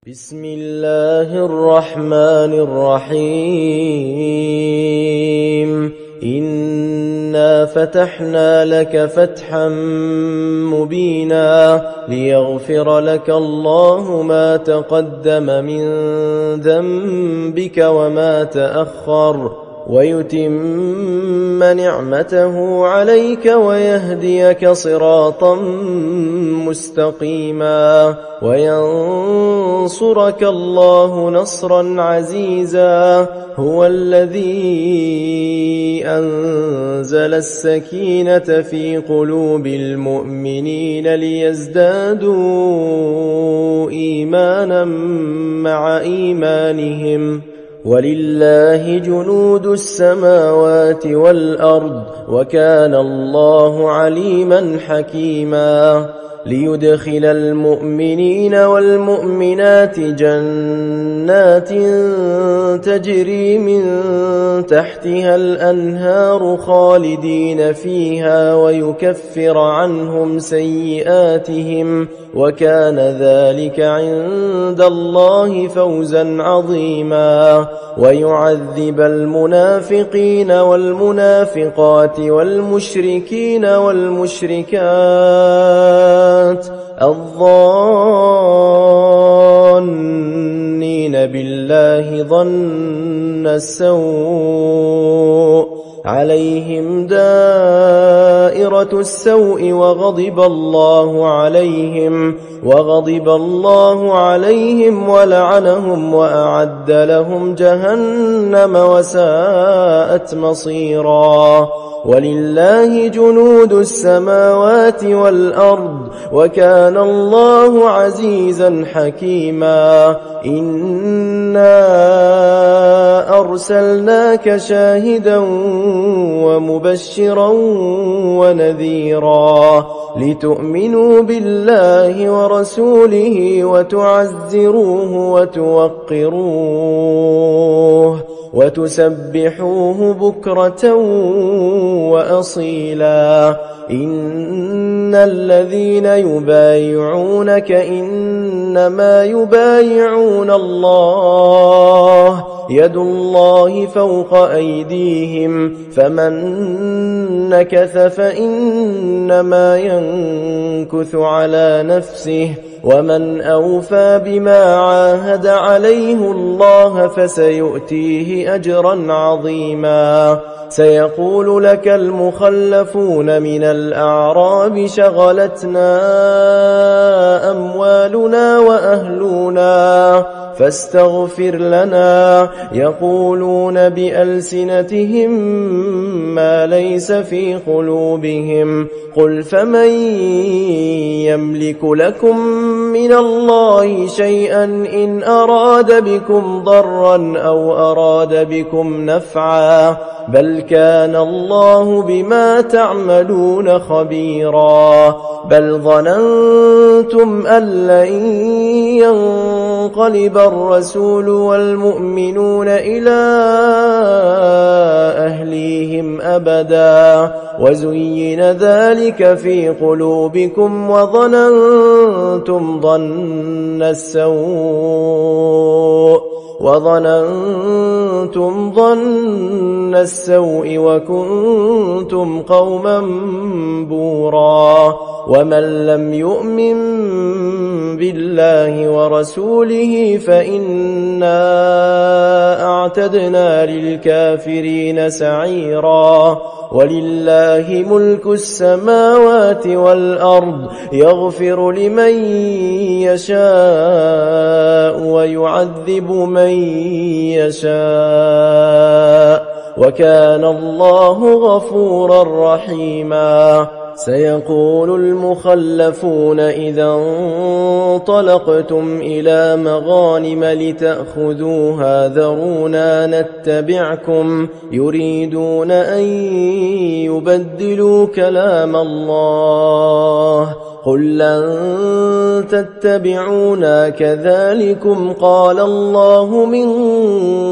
بسم الله الرحمن الرحيم إنا فتحنا لك فتحا مبينا ليغفر لك الله ما تقدم من ذنبك وما تأخر ويتم نعمته عليك ويهديك صراطا مستقيما وينصرك الله نصرا عزيزا هو الذي أنزل السكينة في قلوب المؤمنين ليزدادوا إيمانا مع إيمانهم ولله جنود السماوات والأرض وكان الله عليما حكيما ليدخل المؤمنين والمؤمنات جنات تجري من تحتها الأنهار خالدين فيها ويكفر عنهم سيئاتهم وكان ذلك عند الله فوزا عظيما ويعذب المنافقين والمنافقات والمشركين والمشركات الظانين بالله ظن السوء عليهم دائرة السوء وغضب الله عليهم ولعنهم وأعد لهم جهنم وساءت مصيرا ولله جنود السماوات والأرض وكان الله عزيزا حكيما إنا أرسلناك شاهدا ومبشرا ونذيرا لتؤمنوا بالله ورسوله وتعزروه وتوقروه وتسبحوه بكرة وأصيلا إن الذين يبايعونك إنما يبايعون الله يد الله فوق أيديهم فمن نكث فإنما ينكث على نفسه ومن أوفى بما عاهد عليه الله فسيؤتيه أجرا عظيما سيقول لك المخلفون من الأعراب شغلتنا أموالنا وأهلنا فاستغفر لنا يقولون بألسنتهم ما ليس في قلوبهم قل فمن يملك لكم من الله شيئا إن أراد بكم ضرا أو أراد بكم نفعا بل كان الله بما تعملون خبيرا بل ظننتم أن لن ينقلب الرسول والمؤمنون إلى أهليهم أبدا وزين ذلك في قلوبكم وظننتم ظن السوء وكنتم قوما بورا ومن لم يؤمن بالله ورسوله فإنا أعتدنا للكافرين سعيرا ولله ملك السماوات والأرض يغفر لمن يشاء ويعذب من يشاء وكان الله غفورا رحيما سيقول المخلفون إذا انطلقتم إلى مغانم لتأخذوها ذرونا نتبعكم يريدون أن يبدلوا كلام الله قل لن تتبعونا كذلكم قال الله من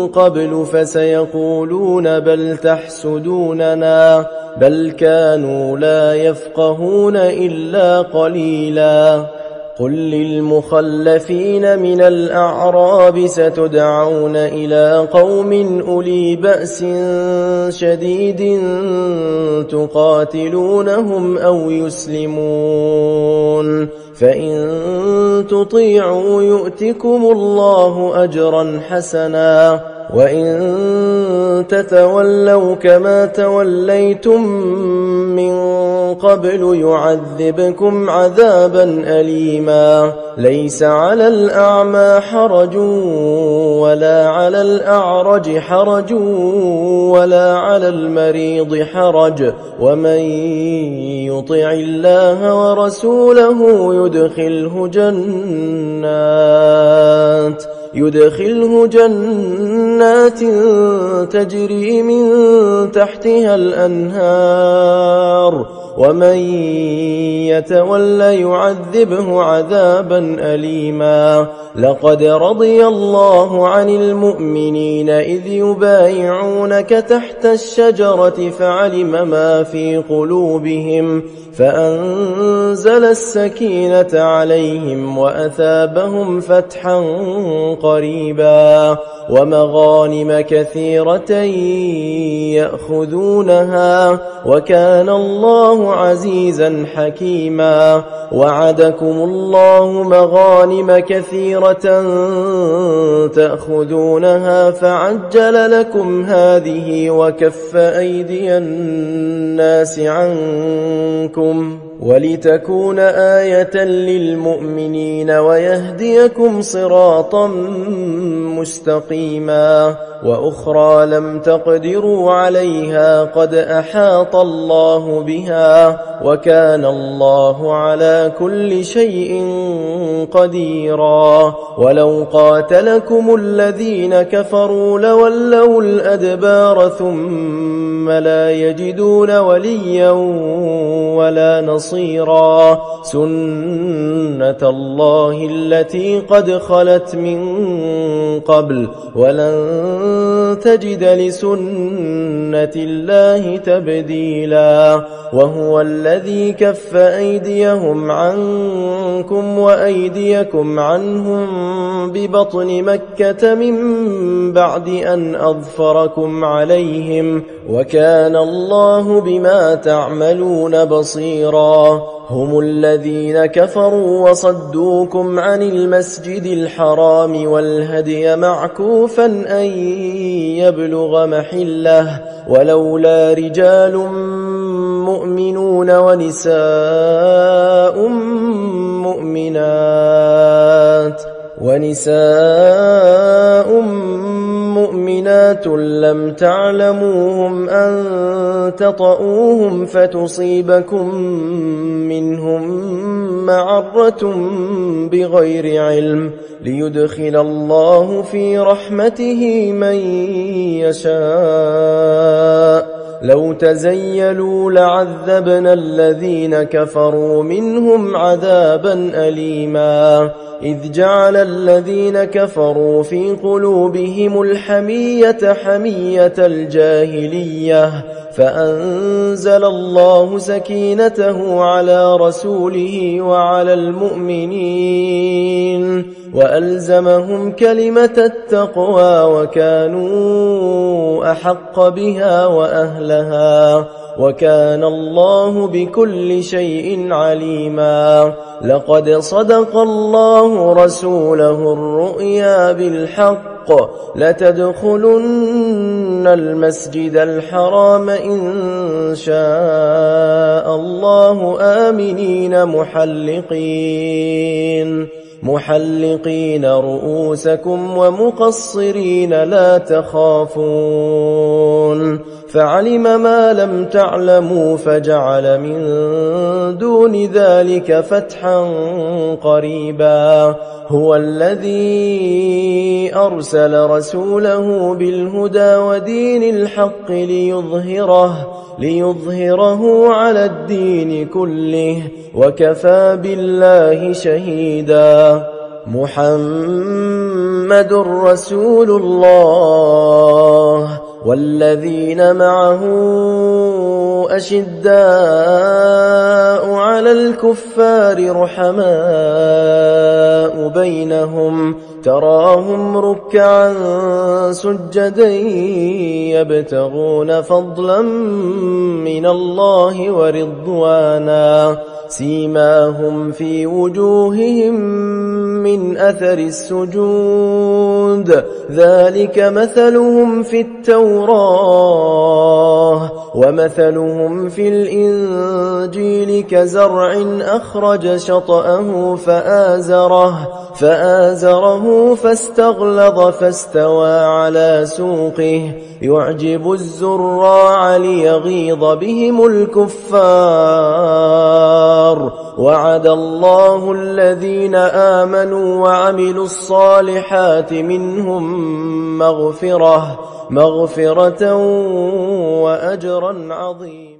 قبل فسيقولون بل تحسدوننا بل كانوا لا يفقهون إلا قليلا قل للمخلفين من الأعراب ستدعون إلى قوم أولي بأس شديد تقاتلونهم أو يسلمون فإن تطيعوا يؤتكم الله أجرا حسنا وإن تتولوا كما توليتم من قبل يعذبكم عذابا أليما ليس على الأعمى حرج ولا على الأعرج حرج ولا على المريض حرج ومن يطع الله ورسوله يدخله جنات تجري من تحتها الأنهار ومن يتولى يعذبه عذابا أليما لقد رضي الله عن المؤمنين إذ يبايعونك تحت الشجرة فعلم ما في قلوبهم فأنزل السكينة عليهم وأثابهم فتحا قريبا ومغانم كثيرة يأخذونها وكان الله عزيزا حكيما وعدكم الله مغانم كثيرة تأخذونها فعجل لكم هذه وكف أيدي الناس عنكم ولتكون آية للمؤمنين ويهديكم صراطا مستقيما وأخرى لم تقدروا عليها قد أحاط الله بها وكان الله على كل شيء قديرا ولو قاتلكم الذين كفروا لولوا الأدبار ثم لا يجدون وليا ولا نصيرا سنة الله التي قد خلت من قبل ولن تجد لسنة الله تبديلا وهو الذي كف أيديهم عنكم وأيديكم عنهم ببطن مكة من بعد أن أظفركم عليهم وكان الله بما تعملون بصيرا هم الذين كفروا وصدوكم عن المسجد الحرام والهدي معكوفا أن يبلغ محله ولولا رجال مؤمنون ونساء مؤمنات لم تعلموهم أن تطؤوهم فتصيبكم منهم معرة بغير علم ليدخل الله في رحمته من يشاء لو تزيلوا لعذبنا الذين كفروا منهم عذابا أليما إذ جعل الذين كفروا في قلوبهم الحمية حمية الجاهلية فأنزل الله سكينته على رسوله وعلى المؤمنين وألزمهم كلمة التقوى وكانوا أحق بها وأهلها وكان الله بكل شيء عليما لقد صدق الله رسوله الرؤيا بالحق لتدخلن المسجد الحرام إن شاء الله آمنين محلقين رؤوسكم ومقصرين لا تخافون فعلم ما لم تعلموا فجعل من دون ذلك فتحا قريبا هو الذي أرسل رسوله بالهدى ودين الحق ليظهره على الدين كله وكفى بالله شهيدا محمد رسول الله والذين معه أشداء على الكفار رحماء بينهم تراهم ركعا سجدا يبتغون فضلا من الله ورضوانا سيماهم في وجوههم من أثر السجود ذلك مثلهم في التوراة ومثلهم في الإنجيل كزرع أخرج شطأه فآزره فاستغلظ فاستوى على سوقه يعجب الزراع ليغيظ بهم الكفار وعد الله الذين آمنوا وعملوا الصالحات منهم مغفرة وأجرا عظيما.